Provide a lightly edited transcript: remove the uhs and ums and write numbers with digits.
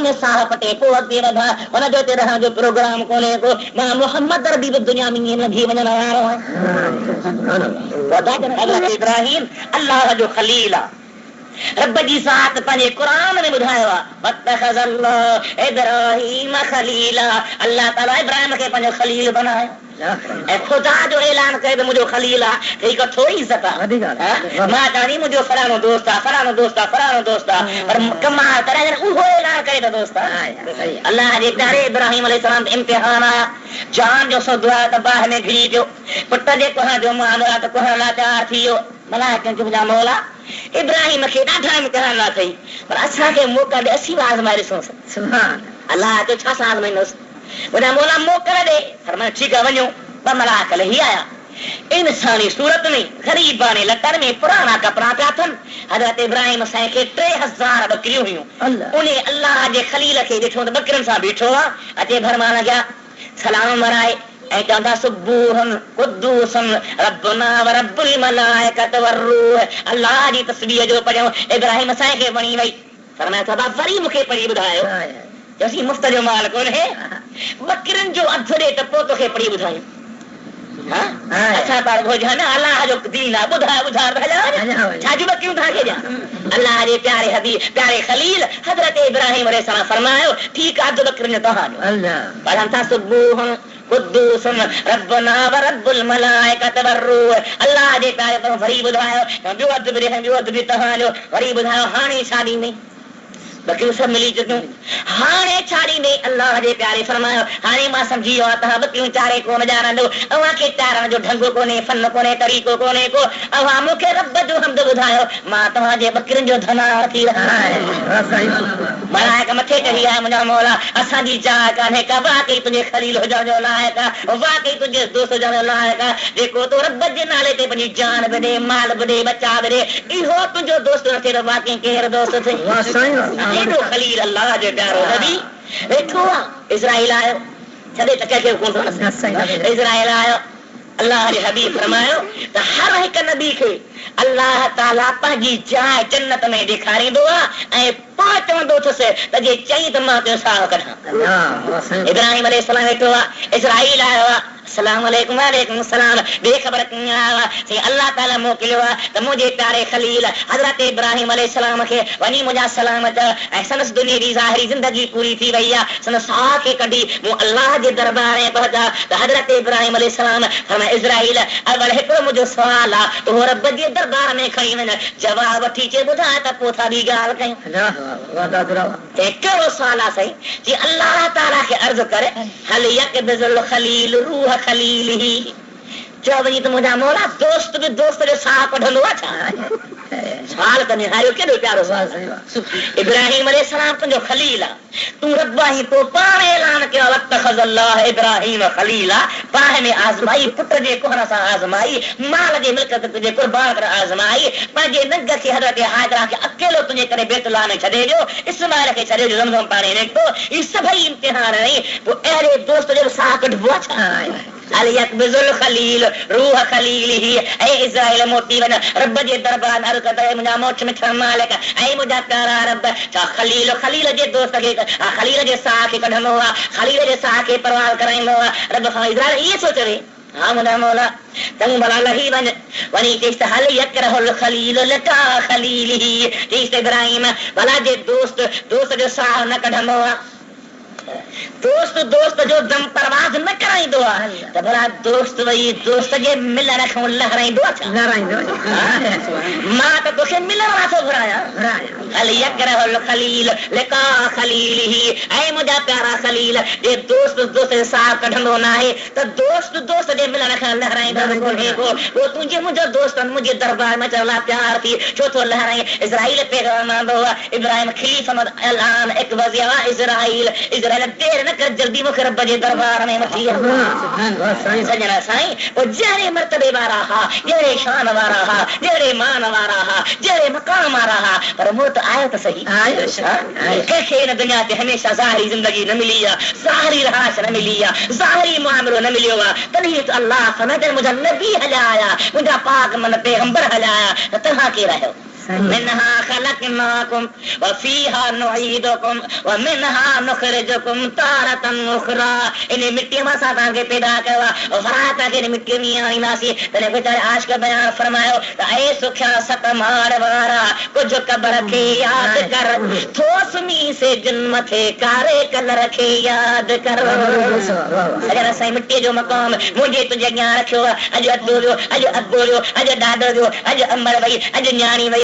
में साह पटे को अॻिते वधा हुन जो हिते रहण जो प्रोग्राम कोन्हे को मां मोहम्मद रबी बि दुनिया में ईअं लॻी वञण वारो आहियां। हज़रत इब्राहिम अल्लाह जो खलील आहे। रब जी ज़ात पंहिंजे क़ुरान में ॿुधायो आहे वत्तख़ज़ल्लाहु इब्राहीम खलीला, अल्लाह ताला इब्राहिम खे पंहिंजो खलील बनायो ऐं ख़ुदा जो ऐलान करे त मुंहिंजो खलील आहे। हीअ थोरी इज़त आहे। मां चवां मुंहिंजो फलाणो दोस्त आहे, फलाणो दोस्त आहे, फलाणो दोस्त आहे, पर कमाल करे उहो ऐलान करे त दोस्त आहे। अल्लाह जे प्यारे इब्राहिम अलैहिस्सलाम ते इम्तिहान आहे। जान जो सौदो आहे त बाहि में घिरी पियो, पुट जे कुहण जो मामलो आहे त कुहण लाइ तयारु थी वियो। मलाइकनि चयो मुंहिंजा मौला इब्राहिम खे ॾाढा इम्तिहान न अथई, पर असांखे मौक़ा ॾे, असीं बि आज़माए ॾिसूंसि। अलाह चयो छा सां आज़माईंदुसि? मुंहिंजा मौला मोकल ॾे। फरमायो ठीकु आहे वञो। ॿ मलाइक लही आया इंसानी सूरत में, ग़रीबाने लटनि में, पुराणा कपिड़ा पिया अथनि। हज़रत इब्राहिम साईं खे 3000 बकरियूं हुयूं। उन अल्लाह जे खलील खे ॾिठो त बकरियुनि सां बीठो आहे। अचे भरमा लॻिया सलाम मराए ऐं चवंदा सुबूहन कुद्दूसन रब्बुना व रब्बुल मलाइकत वरूह। अल्लाह जी तस्बीह जो पढ़ियो इब्राहिम साईं खे वणी वई। फरमाया बाबा वरी मूंखे पढ़ी ॿुधायो। चयोसीं मुफ़्त जो माल कोन्हे, बकरियुनि जो अधु ॾे त पोइ तोखे पढ़ी ॿुधायूं। असां पाण भोजन अल्लाह जो दीन आहे। ॿुधाए ॿुधाए छाजूं बकरियूं तव्हांखे ॾियां? अल्लाह जे प्यारे हबीब प्यारे खलील हज़रत इब्राहिम अलैहिस्सलाम फरमायो ठीकु आहे अधु बकरियुनि जो तव्हांजो। पढ़नि था सुबूहन कुद्दूसन रब्बुना व रब्बुल मलाइकत वरूह। अल्लाह जे प्यारे पर वरी ॿुधायो ॿियो अधु बि ॿियो अधु बि तव्हांजो। वरी ॿुधायो हाणे छा ॾींदे? बकरियूं सभु मिली चुकियूं। हाणे छा ॾींदे? अल्लाह जे प्यारे फरमायो हाणे मां सम्झी वियो आहे तव्हां बकरियूं चारे कोन ॼाणंदो, अव्हांखे चारण जो ढंग कोन्हे, फन कोन्हे, तरीक़ो कोन्हे को। अव्हां मूंखे रब जो हम्द ॿुधायो, मां तव्हांजे बकरियुनि जो धनार थी रहियो आहियां। मलाइक मथे चढ़ी आया मुंहिंजा मौला असांजी चाह कान्हे का, वाकई तुंहिंजे खलील हुजण जो लाइक़ आहे, वाकई तुंहिंजे दोस्त हुजण जो लाइक़ आहे। जेको तो रब जे नाले ते पंहिंजी जान बि ॾे, माल बि ॾे, बचा बि ॾे, इहो तुंहिंजो दोस्त न थिए त वाकई केरु दोस्त थिए? एॾो खलील अल्लाह जो प्यारो नबी वेठो आहे। इज़राइल आयो छॾे त कंहिंखे कोन थो। इज़राइल आयो। अल्लाह जे हबीब फरमायो त हर हिकु नबी खे अल्लाह ताला पंहिंजी जाइ जन्नत में ॾेखारींदो आहे ऐं पोइ चवंदो अथसि त जे चई त मां तुंहिंजो साह कढां। इब्राहिम अलैहिस्सलाम वेठो आहे। इज़राइल आयो आहे। अस्सलाम वालेकुम। वालेकुम सलाम। बेखबर कीअं आयो आहे? अल्लाह ताला मोकिलियो आहे त मुंहिंजे प्यारे खलील हज़रत इब्राहिम अलैहिस्सलाम खे वञी मुंहिंजा सलाम चओ ऐं संदसि दुनियावी ज़ाहिरी ज़िंदगी पूरी थी वई आहे। संदसि साह खे कढी मूं अल्लाह जे दरबार में पहुचा त हज़रत इब्राहिम अलैहिस्सलाम फरमाया इज़राइल अवल हिकिड़ो मुंहिंजो सुवाल आहे, उहो रब जे दरबार में खणी वञ, जवाब वठी चे ॿुधाए त पोइ था ॿी ॻाल्हि कयूं। कहिड़ो सुवाल आहे साईं? जी अल्लाह ताला खे अर्ज़ु करे हल यक़बिज़ुल खलील रूह खलीलिही। चयो वञी त मुंहिंजा मौला दोस्त बि दोस्त जो साह कढंदो आहे छा? सुवाल त निहारियो केॾो प्यारो सुवाल। इब्राहिम अलैहिस्सलाम तुंहिंजो खलील आहे, तूं रब आहीं, तो पाण ऐलान कयो वत्तख़ज़ल्लाहु इब्राहिम खलीला। बाहि में आज़माई, पुट जे कुहण सां आज़माई, माल जे मिल्कत तुंहिंजे कुर्बान करे आज़माई, पंहिंजे नंग खे हज़रत हाजरा खे अकेलो तुंहिंजे करे बैतुल्लाह में छॾे ॾियो, इस्माइल खे छॾे ॾियो, ज़मज़म पाणी निकितो। ही सभई इम्तिहान आहिनि। पोइ अहिड़े दोस्त जो साह कढिबो आहे छा? हल यक़बिज़ुल खलील रूह खलीलिही। ऐं इज़राइल मोटी वञ रब जे दरबार में अर्ज़ु कर मुंहिंजा मोक्ष में छह मालिक ऐं मुंहिंजा प्यारा रब छा खलील खलील जे दोस्त खे खलील जे साह खे कढंदो आहे, खलील जे साह खे परवाह कराईंदो आहे। रब खां इज़राइल ईअं सोचे हा मुंहिंजा मौला तूं भला लही वञ। वञी चईसि त हल यकरहुल खलील लका खलीलिही। चईसि त इब्राहिम भला जे दोस्त जो साह न कढंदो आहे, दोस्त जो दम परवाज़ न कराईंदो आहे त भला दोस्त वई दोस्त जे मिलण खां लहराईंदो आहे छा? मां त तोखे मिलण वारो थो घुरायां। हल यकरहुल खलील लका खलीलिही। ऐं मुंहिंजा प्यारा खलील जे दोस्त जो साह कढंदो न आहे त दोस्त जे मिलण खां लहराईंदो कोन्हे को। तुंहिंजे मुंहिंजो दोस्त मुंहिंजे दरबार में चवला प्यार थी छो थो लहराई? इज़राइल पैगाम आंदो आहे इब्राहिम खलीफ़ अलान एक वज़िया इज़राइल देर न कर जल्दी मूंखे रब जे दरबार में वठी सजना साईं। पोइ जहिड़े मर्तबे वारा हा, जहिड़े शान वारा हा, जहिड़े मान वारा हा, जहिड़े मक़ाम वारा हा, पर मूं त आयो त सही। कंहिंखे हिन दुनिया ते हमेशह ज़ाहिरी ज़िंदगी न मिली आहे, ज़ाहिरी रहाश न मिली आहे, ज़ाहिरी मुआमिलो न मिलियो आहे। तॾहिं त अल्लाह फरमाए मुंहिंजा नबी हलिया आया, मुंहिंजा पाक मन पैगंबर हलिया आया त तव्हां केरु आहियो? मिनहा खलकनाकुम व फीहा नुईदुकुम व मिनहा नुखरिजुकुम तारतन उखरा। इन मिट्टी में असां तव्हांखे पैदा कयो आहे और फरात के मिट्टी में आईंदासीं। तने बेचारे आशिक बयान फरमायो त ए सुख्या सत मार वारा कुछ कब्र के याद कर, थोसमी से जन्म थे कारे कलर के याद कर। अगर असां मिट्टी जो मकाम मुझे तुझे अॻियां रखियो आहे, अॼु अदो जो, अॼु अबो जो, अॼु ॾाॾो जो, अॼु अमर वई, अॼु न्याणी वई।